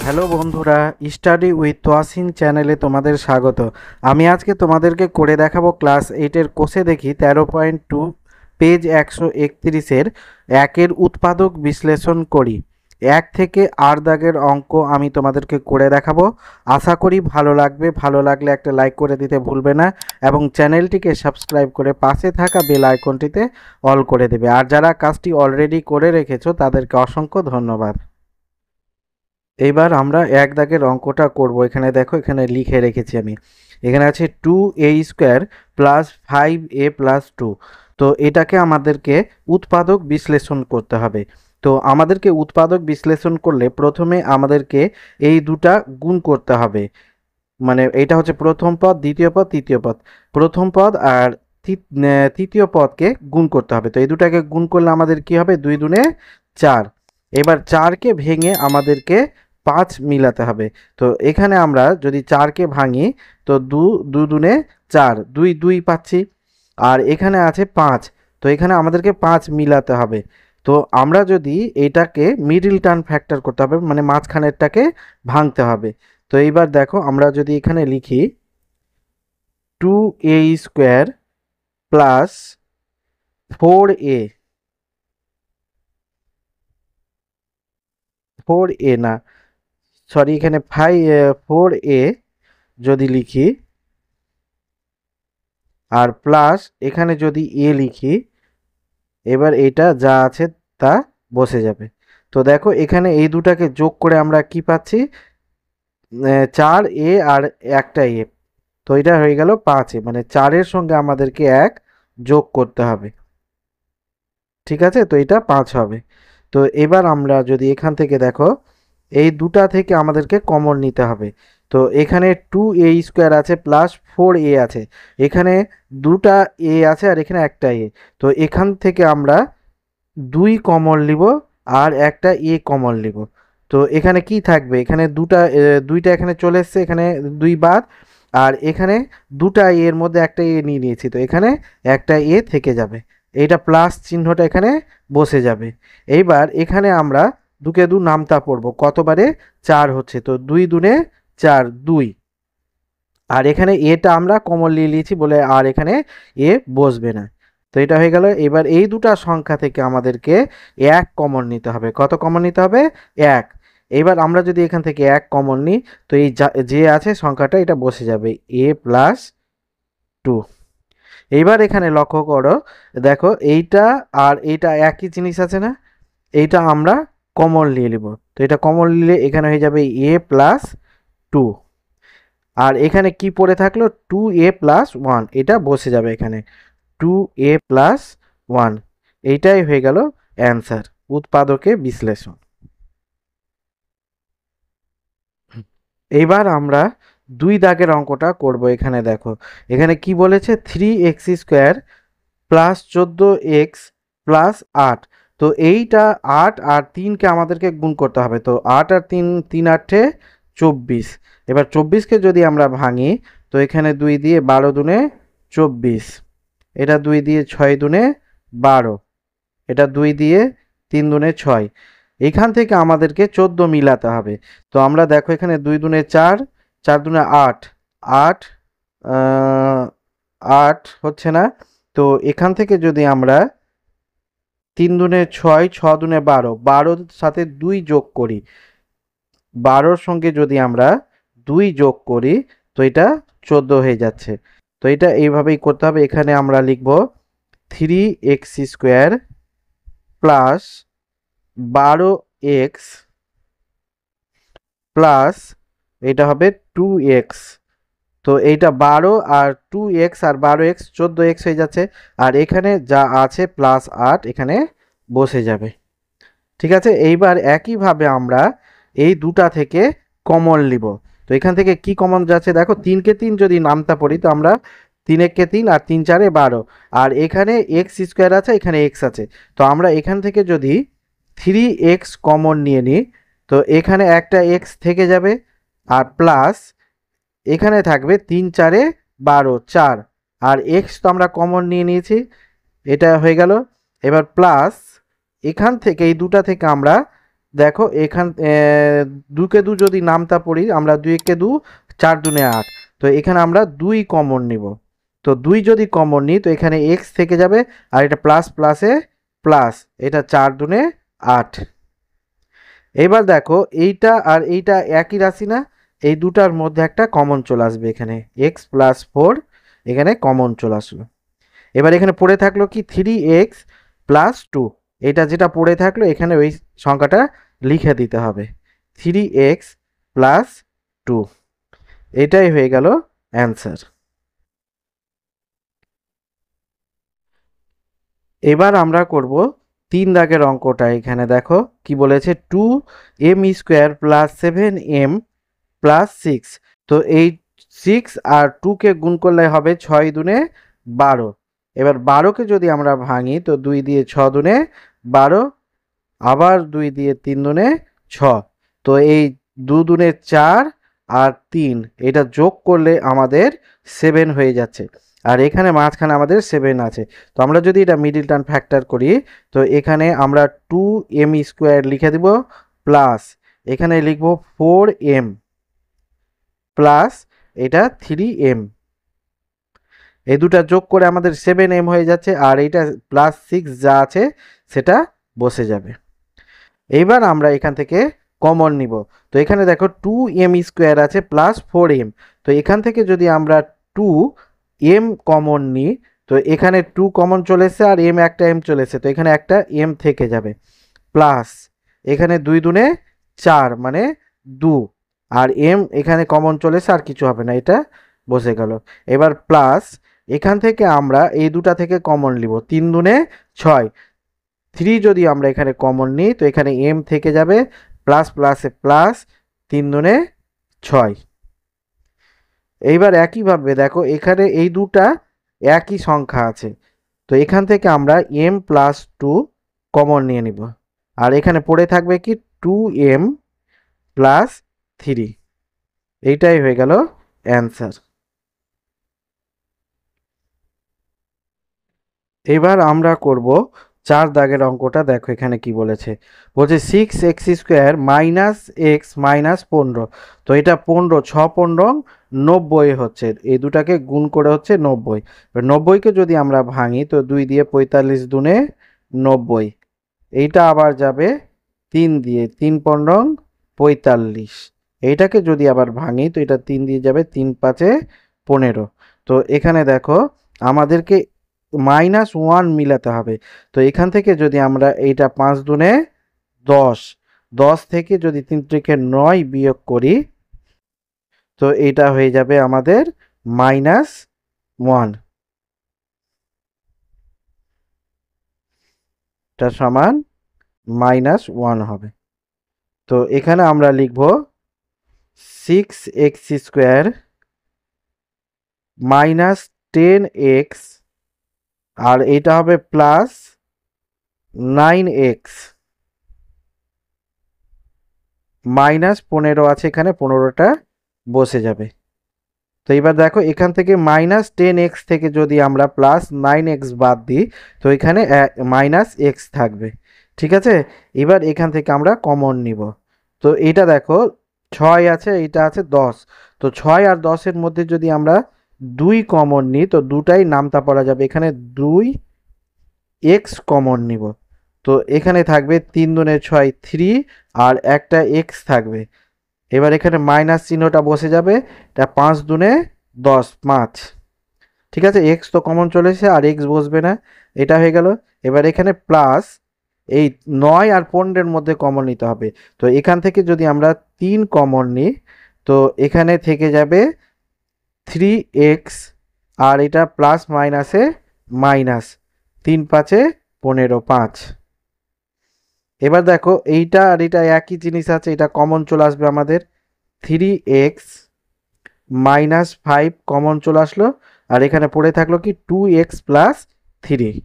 Hello বন্ধুরা, study with Toyasin চ্যানেলে তোমাদের স্বাগত। আমি আজকে তোমাদেরকে করে দেখাবো ক্লাস 8-এর কোষে দেখি 13.2 পেজ 131-এর একের উৎপাদক বিশ্লেষণ করি। 1 থেকে 8 দাগের অঙ্ক আমি তোমাদেরকে করে দেখাবো। আশা করি ভালো লাগবে। ভালো লাগলে একটা লাইক করে দিতে ভুলবে না এবং চ্যানেলটিকে সাবস্ক্রাইব করে পাশে থাকা বেল আইকনটিতে অল করে দেবে। আর যারা কাজটি অলরেডি করে রেখেছো তাদেরকে অসংখ্য ধন্যবাদ। এইবার আমরা এক দাগের অঙ্কটা করব। এখানে দেখো, এখানে লিখে রেখেছি আমি। এখানে আছে 2a² প্লাস 5a প্লাস 2। তো এটাকে আমাদেরকে উৎপাদক বিশ্লেষণ করতে হবে। তো আমাদেরকে উৎপাদক বিশ্লেষণ করলে প্রথমে আমাদেরকে এই দুটা গুণ করতে হবে। মানে এটা হচ্ছে প্রথম পদ, দ্বিতীয় পদ, তৃতীয় পদ। প্রথম পদ আর তৃতীয় পদকে গুণ করতে হবে। তো এই দুটাকে গুণ করলে আমাদের কি হবে? 2 দুনে 4। এবার 4কে ভেঙে আমাদেরকে 5 মিলাতে হবে। তো এখানে আমরা যদি 4কে ভাঙি তো 2 দুনে 4, 2 2 পাচ্ছি। আর এখানে আছে 5, তো এখানে আমাদেরকে 5 মিলাতে হবে। তো আমরা যদি এটাকে মিডল টার্ম ফ্যাক্টর করতে হবে, মানে মাঝখানেরটাকে ভাঙতে হবে। তো এইবার দেখো, আমরা যদি এখানে লিখি 2a² প্লাস 4a না, সরি, এখানে 4a যদি লিখি আর প্লাস এখানে যদি a লিখি, এবার এটা যা আছে তা বসে যাবে। তো দেখো, এখানে এই দুটাকে যোগ করে আমরা কি পাচ্ছি? 4a আর একটা a। তো এটা হয়ে গেল 5a, মানে 4-এর সঙ্গে আমাদেরকে 1 যোগ করতে হবে। ঠিক আছে, তো এটা 5 হবে। তো এবার আমরা যদি এখান থেকে দেখো, এই দুটা থেকে আমাদেরকে কমন নিতে হবে। তো এখানে 2a² আছে প্লাস 4a আছে। এখানে দুটা a আছে আর এখানে একটা a। তো এখান থেকে আমরা 2 কমন নিব আর একটা a কমন নিব। তো এখানে কি থাকবে? এখানে দুইটা এখানে চলে এসছে, এখানে 2 বাদ। আর এখানে দুটা এর মধ্যে একটা এ নিয়ে নিয়েছি, তো এখানে একটা এ থেকে যাবে। এইটা প্লাস চিহ্নটা এখানে বসে যাবে। এইবার এখানে আমরা 2 কে 2 নামতা পড়বো, কতবারে? 4 হচ্ছে। তো 2 দুনে 4, 2। আর এখানে এটা আমরা কমন নিয়ে নিয়েছি বলে আর এখানে এ বসবে না। তো এটা হয়ে গেল। এবার এই দুটা সংখ্যা থেকে আমাদেরকে 1 কমন নিতে হবে। কত কমন নিতে হবে? 1। এবার আমরা যদি এখান থেকে 1 কমন নিই তো এই যে আছে সংখ্যাটা, এটা বসে যাবে a প্লাস 2। এইবার এখানে লক্ষ্য করো, দেখো এইটা আর এইটা একই জিনিস আছে না? এইটা আমরা কমন নিয়ে নিব। তো এটা কমন নিলে এখানে হয়ে যাবে a প্লাস 2। আর এখানে কি পড়ে থাকলো? 2a প্লাস 1, এটা বসে যাবে এখানে 2a প্লাস 1। এইটাই হয়ে গেল অ্যান্সার, উৎপাদকে বিশ্লেষণ। এইবার আমরা 2 দাগের অঙ্কটা করব। এখানে দেখো, এখানে কি বলেছে? 3x² plus 14x plus 8। তো এইটা 8 আর 3কে আমাদেরকে গুণ করতে হবে। তো 8 আর 3, 3 8 24। এবার 24কে যদি আমরা ভাঙি তো এখানে 2 দিয়ে 12 দুনে 24, এটা 2 দিয়ে 6 দুনে 12, এটা 2 দিয়ে 3 দুনে 6। এখান থেকে আমাদেরকে 14 মিলাতে হবে। তো আমরা দেখো, এখানে 2 দুনে 4, 4 দুনে 8, 8 8 হচ্ছে না। তো এখান থেকে যদি আমরা 3 দুনে 6, 6 দুনে 12, 12-র সাথে 2 যোগ করি, 12-র সঙ্গে যদি আমরা 2 যোগ করি তো এটা 14 হয়ে যাচ্ছে। তো এটা এইভাবেই করতে হবে। এখানে আমরা লিখব 3x² প্লাস 12x প্লাস এটা হবে 2x। তো এইটা 12 আর 2x আর 12x 14x হয়ে যাচ্ছে। আর এখানে যা আছে প্লাস 8 এখানে বসে যাবে। ঠিক আছে, এইবার একইভাবে আমরা এই দুটা থেকে কমন নিব। তো এখান থেকে কি কমন যাচ্ছে? দেখো, 3কে 3 যদি নামতা পড়ি তো আমরা 3 একে 3 আর 3 4 12। আর এখানে x² আছে, এখানে x আছে। তো আমরা এখান থেকে যদি 3x কমন নিয়ে নিই তো এখানে একটা x থেকে যাবে আর প্লাস এখানে থাকবে 3 4 12, 4। আর x তো আমরা কমন নিয়ে নিয়েছি, এটা হয়ে গেল। এবার প্লাস এখান থেকে এই দুটা থেকে আমরা দেখো এখান 2 কে 2 যদি নামতা পড়ি আমরা 2 কে 2 4 দুনে 8, তো এখানে আমরা 2 কমন নিব। তো 2 যদি কমন নিই তো এখানে এক্স থেকে যাবে, আর এটা প্লাস প্লাসে প্লাস, এটা 4 দুনে 8। এবার দেখো এইটা আর এইটা একই রাশি না, এই দুটার মধ্যে একটা কমন চলে আসবে, এখানে এক্স প্লাস 4 এখানে কমন চলে আসলো। এবার এখানে পড়ে থাকলো কি 3x প্লাস 2, এটা যেটা পড়ে থাকলো এখানে ওই সংখ্যাটা লিখে দিতে হবে, 3x প্লাস 2, এটাই হয়ে গেল অ্যান্সার। এবার আমরা করব 3 দাগের অঙ্কটা। এখানে দেখো কি বলেছে, 2m² প্লাস 7m প্লাস 6। তো এই 6 আর 2 কে গুণ করলে হবে 6 দুনে 12। এবার 12কে যদি আমরা ভাঙি তো 2 দিয়ে 6 দুনে 12, আবার 2 দিয়ে 3 দুনে 6। তো এই 2 দুনে 4 আর 3 এটা যোগ করলে আমাদের 7 হয়ে যাচ্ছে, আর এখানে মাঝখানে আমাদের 7 আছে। তো আমরা যদি এটা মিডিল টার্ম ফ্যাক্টর করি তো এখানে আমরা 2m² লিখে দিব প্লাস এখানে লিখব 4m প্লাস এটা 3m, এই দুটা যোগ করে আমাদের 7m হয়ে যাচ্ছে, আর এইটা প্লাস 6 যা আছে সেটা বসে যাবে। এইবার আমরা এখান থেকে কমন নিব। তো এখানে দেখো 2m² আছে প্লাস 4m, তো এখান থেকে যদি আমরা 2m কমন নিই তো এখানে 2 কমন চলে এসেছে আর একটা m চলে এসেছে, তো এখানে একটা m থেকে যাবে, প্লাস এখানে 2 দুনে 4 মানে 2, আর m এখানে কমন চলে এসেছে আর কিছু হবে না, এটা বসে গেল। এবার প্লাস এখান থেকে আমরা এই দুটা থেকে কমন নিব, 3 দুনে 6, 3 যদি আমরা এখানে কমন নিই তো এখানে m থেকে যাবে, প্লাস প্লাসে প্লাস 3 দুনে 6। এইবার একইভাবে দেখো এখানে এই দুটা একই সংখ্যা আছে, তো এখান থেকে আমরা m প্লাস 2 কমন নিয়ে নিব, আর এখানে পড়ে থাকবে কি 2m প্লাস 3, এইটাই হয়ে গেল অ্যান্সার। এবার আমরা করব 4 দাগের অঙ্কটা। দেখো এখানে কি বলেছে, বলছে 6x² মাইনাস এক্স মাইনাস 15। তো এটা 15, 6 15 90 হচ্ছে, এই দুটাকে গুণ করে হচ্ছে 90। 90কে যদি আমরা ভাঙি তো 2 দিয়ে 45 দুনে 90, এইটা আবার যাবে 3 দিয়ে, 3 15 45, এইটাকে যদি আবার ভাঙি তো এটা 3 দিয়ে যাবে, 3 5 15। তো এখানে দেখো আমাদেরকে -1 মিলাতে হবে। তো এখান থেকে যদি আমরা এইটা 5 দুনে 10, 10 থেকে যদি 3 থেকে 9 বিয়োগ করি তো এটা হয়ে যাবে আমাদের -1, এটা সমান -1 হবে। তো এখানে আমরা লিখব 6x² মাইনাস 10x, আর এটা হবে প্লাস 9x মাইনাস 15 আছে, এখানে 15টা বসে যাবে। তো এবার দেখো এখান থেকে -10x থেকে যদি আমরা +9x বাদ দিই তো এখানে -x থাকবে, ঠিক আছে। এবার এখান থেকে আমরা কমন নিব, তো এটা দেখো 6 আছে, এটা আছে 10, তো 6 আর 10-এর মধ্যে যদি আমরা 2 কমন নিই তো দুটাই নামতা পড়া যাবে, এখানে 2x কমন নিব। তো এখানে থাকবে 3 দুনে 6 3, আর একটা x থাকবে। এবার এখানে মাইনাস চিহ্নটা বসে যাবে, এটা 5 দুনে 10 5, ঠিক আছে। এক্স তো কমন চলে এসেছে আর এক্স বসবে না, এটা হয়ে গেল। এবার এখানে প্লাস এই 9 আর 15-এর মধ্যে কমন নিতে হবে, তো এখান থেকে যদি আমরা 3 কমন নিই তো এখানে থেকে যাবে 3x, আর এটা প্লাস মাইনাসে মাইনাস, 3 5 15 5। এবার দেখো এইটা আর এটা একই জিনিস আছে, এটা কমন চলে আসবে আমাদের, 3x -5 কমন চলে আসলো, আর এখানে পড়ে থাকলো কি 2x প্লাস 3,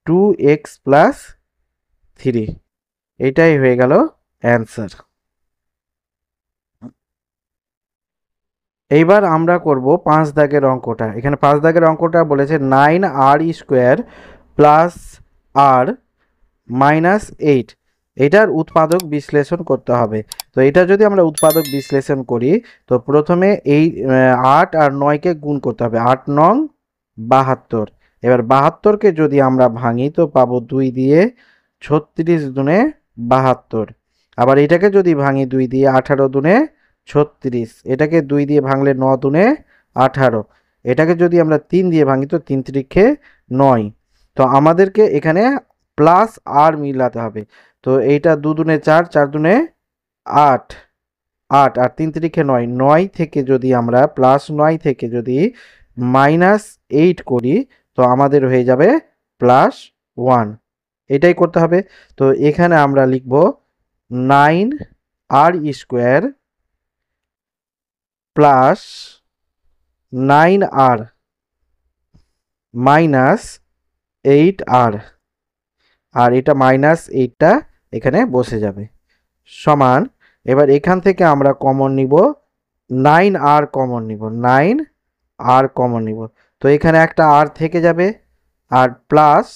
2x প্লাস 3, এইটাই হয়ে গেল অ্যান্সার। এইবার আমরা করব 5 দাগের অঙ্কটা। এখানে 5 দাগের অঙ্কটা বলেছে 9r² প্লাস r -8। এটার উৎপাদক বিশ্লেষণ করতে হবে। তো এটা যদি আমরা উৎপাদক বিশ্লেষণ করি, তো প্রথমে এই 8 আর 9কে গুণ করতে হবে, 8 নং 72। এবার 72কে যদি আমরা ভাঙি তো পাবো 2 দিয়ে 36 দুনে 72। আবার এটাকে যদি ভাঙি 2 দিয়ে 18 দুনে 36, এটাকে 2 দিয়ে ভাঙলে 9 দুনে 18, এটাকে যদি আমরা 3 দিয়ে ভাঙি তো 3 তিরিখে 9। তো আমাদেরকে এখানে প্লাস আর মিলাতে হবে। তো এইটা 2 দুনে 4, 4 দুনে 8, 8 আর 3 তিরিখে 9, 9 থেকে যদি আমরা প্লাস 9 থেকে যদি -8 করি তো আমাদের হয়ে যাবে +1। এটাই করতে হবে। তো এখানে আমরা লিখব 9r² plus 9r minus 8r, আর এটা -8টা এখানে বসে যাবে, সমান। এবার এখান থেকে আমরা কমন নিব 9r, কমন নিব 9r কমন নিব। তো এখানে একটা r থেকে যাবে, আর প্লাস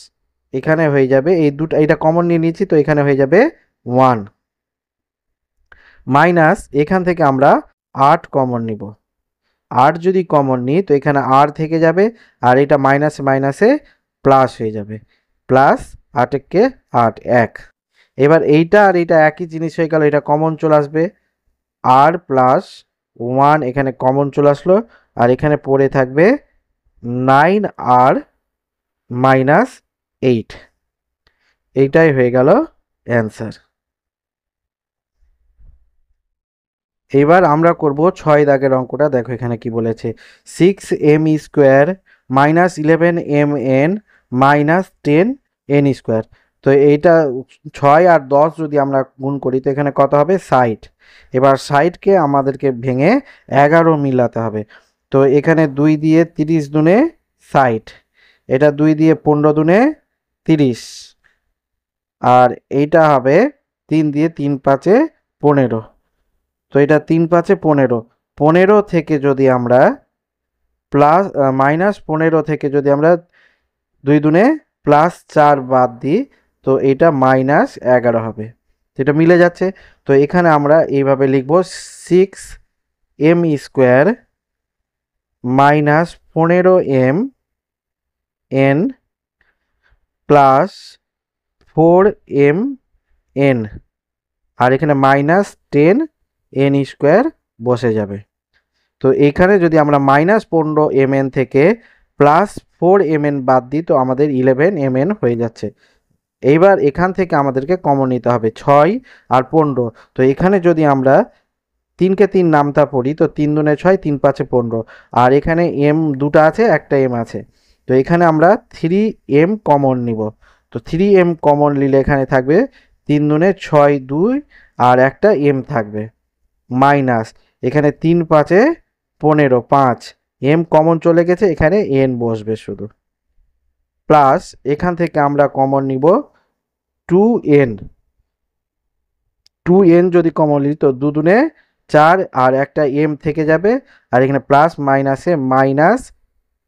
এখানে হয়ে যাবে এই দুটো, এটা কমন নিয়ে নিয়েছি তো এখানে হয়ে যাবে 1, মাইনাস এখান থেকে আমরা 8 কমন নিব। 8 যদি কমন নিই তো এখানে r থেকে যাবে, আর এটা মাইনাসে মাইনাসে প্লাস হয়ে যাবে, প্লাস 8 কে 8, 1। এবার এইটা আর এটা একই জিনিস হয়ে গেল, এটা কমন চলে আসবে, r প্লাস 1 এখানে কমন চলে আসলো, আর এখানে পড়ে থাকবে 9r মাইনাস 8। এইটাই হয়ে গেল অ্যান্সার। এবার আমরা করব 6 দাগের অঙ্কটা। দেখো এখানে কি বলেছে, 6m² minus 11mn minus 10n²। তো এইটা 6 আর 10 যদি আমরা গুণ করি তো এখানে কত হবে, 60। এবার 60কে আমাদেরকে ভেঙে 11 মিলাতে হবে। তো এখানে 2 দিয়ে 30 দুনে 60, এটা 2 দিয়ে 15 দুনে 30, আর এইটা হবে 3 দিয়ে 3 5 15। তো এটা 3 5 15, 15 থেকে যদি আমরা প্লাস -15 থেকে যদি আমরা 2 দুনে +4 বাদ দিই তো এটা -11 হবে। এটা মিলে যাচ্ছে। তো এখানে আমরা এইভাবে লিখব 6m² minus 15mn plus 4mn, আর এখানে -10n² বসে যাবে। তো এখানে যদি আমরা -15mn থেকে +4mn বাদ দিই তো আমাদের 11mn হয়ে যাচ্ছে। এইবার এখান থেকে আমাদেরকে কমন নিতে হবে 6 আর 15। তো এখানে যদি আমরা 3কে 3 নামতা পড়ি তো 3 দুনে 6, 3 5 15, আর এখানে m দুটো আছে, একটা m আছে। তো এখানে আমরা 3m কমন নিব। তো 3m কমন নিলে এখানে থাকবে 3 দুনে 6, 2 আর একটা m থাকবে, মাইনাস এখানে 3 5 15, 5 m কমন চলে গেছে, এখানে n বসবে শুধু, প্লাস এখান থেকে আমরা কমন নিব 2n। 2n যদি কমন নিই তো 2 দুনে 4 আর একটা m থেকে যাবে, আর এখানে প্লাস মাইনাসে মাইনাস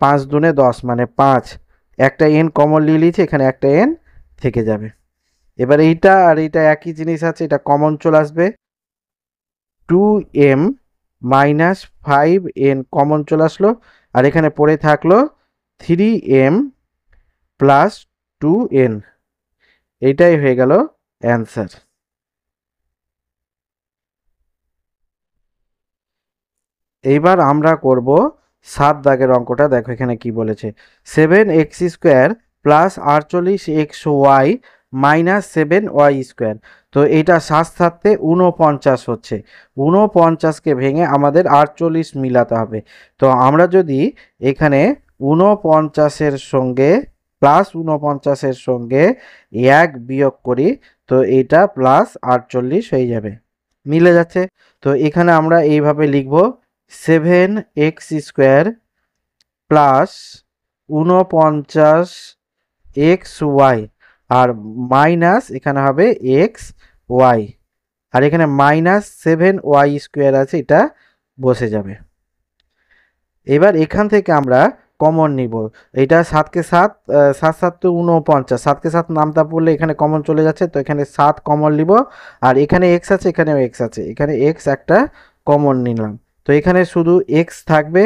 5 দুনে 10 মানে 5, একটা n কমন নিয়ে নিয়েছি, এখানে একটা n থেকে যাবে। এবার এইটা আর এইটা একই জিনিস আছে, এটা কমন চলে আসবে, 2m মাইনাস 5n কমন চলে আসলো, আর এখানে পড়ে থাকলো 3m প্লাস 2n। এইটাই হয়ে গেল অ্যান্সার। এইবার আমরা করব 7 দাগের অঙ্কটা। দেখো এখানে কি বলেছে, 7x² plus 48xy minus 7y²। তো এটা সাত সাথে 49 হচ্ছে, 49কে ভেঙে আমাদের 48 মিলাতে হবে। তো আমরা যদি এখানে 49-এর সঙ্গে +49-এর সঙ্গে 1 বিয়োগ করি তো এটা +48 হয়ে যাবে, মিলে যাচ্ছে। তো এখানে আমরা এইভাবে লিখব 7x² প্লাস 49xy, আর মাইনাস এখানে হবে xy, আর এখানে -7y² আছে, এটা বসে যাবে। এবার এখান থেকে আমরা কমন নিব। এটা 7 কে 7, 7 7 তো 49, 7 কে 7 নামতা পড়লে এখানে কমন চলে যাচ্ছে, তো এখানে 7 কমন নিব। আর এখানে এক্স আছে, এখানেও এক্স আছে, এখানে এক্স একটা কমন নিলাম। তো এখানে শুধু এক্স থাকবে,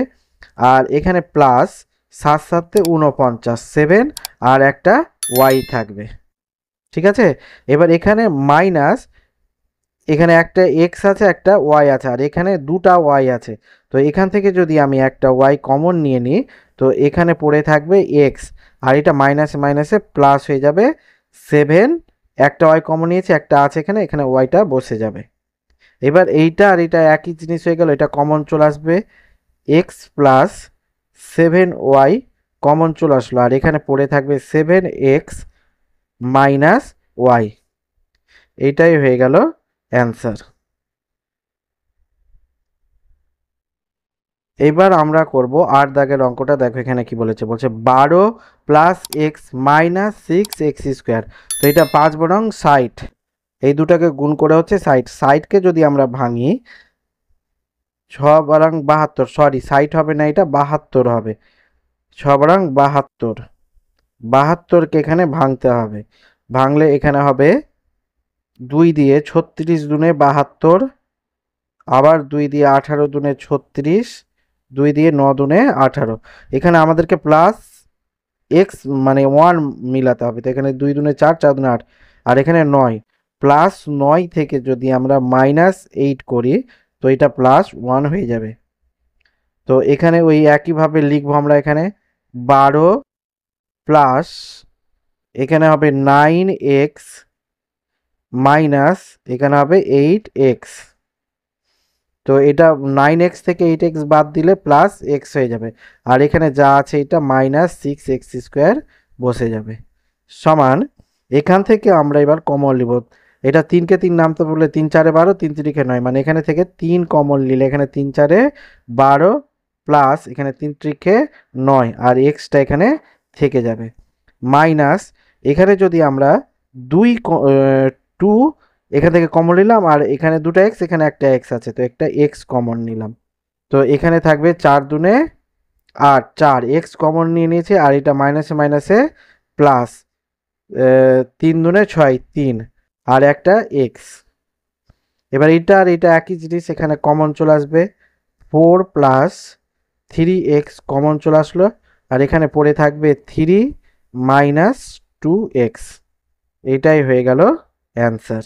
আর এখানে প্লাস 7 7 49, 7 আর একটা ওয়াই থাকবে। ঠিক আছে, এবার এখানে মাইনাস, এখানে একটা এক্স আছে একটা ওয়াই আছে, আর এখানে দুটা ওয়াই আছে। তো এখান থেকে যদি আমি একটা ওয়াই কমন নিয়ে নিই, তো এখানে পড়ে থাকবে এক্স, আর এটা মাইনাসে মাইনাসে প্লাস হয়ে যাবে 7। একটা ওয়াই কমন নিয়েছে, একটা আছে এখানে, এখানে ওয়াইটা বসে যাবে। এবার এইটা আর এটা একই জিনিস হয়ে গেল, এটা কমন চলে আসবে, এক্স প্লাস 7 ওয়াই কমন চলে আসলো, আর এখানে পড়ে থাকবে 7 এক্স মাইনাস ওয়াই। এইটাই হয়ে গেল অ্যান্সার। এবার আমরা করব 8 দাগের অঙ্কটা। দেখো এখানে কি বলেছে, বলছে 12 plus x minus 6 x square. তো এটা 5 বরং 60, এই দুটাকে গুণ করে হচ্ছে 60। 60কে যদি আমরা ভাঙি, 6 বরং 72, সরি 60 হবে না, এটা 72 হবে। 6 বরং 72, 72কে এখানে ভাঙতে হবে। ভাঙলে এখানে হবে 2 দিয়ে 36 দুনে 72, আবার 2 দিয়ে 18 দুনে 36, 2 দিয়ে 9 দুনে 18। এখানে আমাদেরকে প্লাস এক্স মানে 1 মিলাতে হবে, তো এখানে 2 দুনে 4, 4 দুনে 8, আর এখানে 9। প্লাস 9 থেকে যদি আমরা -8 করি, তো এটা +1 হয়ে যাবে। তো এখানে ওই একইভাবে লিখবো আমরা, এখানে 12 প্লাস, এখানে হবে 9x মাইনাস, এখানে হবে 8x। তো এটা 9x থেকে 8x বাদ দিলে প্লাস এক্স হয়ে যাবে, আর এখানে যা আছে এটা -6 এক্স স্কোয়ার বসে যাবে। সমান, এখান থেকে আমরা এবার কমন নিব। এটা 3কে 3 নামতে বললে 3 4 12, 3 3 9, মানে এখানে থেকে 3 কমন নিলে এখানে 3 4 12 প্লাস এখানে 3 3 9, আর এক্সটা এখানে থেকে যাবে। মাইনাস, এখানে যদি আমরা 2 এখান থেকে কমন নিলাম, আর এখানে দুটো এক্স, এখানে একটা এক্স আছে, তো একটা এক্স কমন নিলাম। তো এখানে থাকবে 4 দুনে 8, 4 এক্স কমন নিয়ে নিয়েছে, আর এটা মাইনাসে মাইনাসে প্লাস 3 দুনে 6, 3 আর একটা এক্স। এবার এটা আর এটা একই জিনিস, এখানে কমন চলে আসবে, 4 প্লাস 3x কমন চলে আসলো, আর এখানে পড়ে থাকবে 3 - 2x। এটাই হয়ে গেল অ্যান্সার।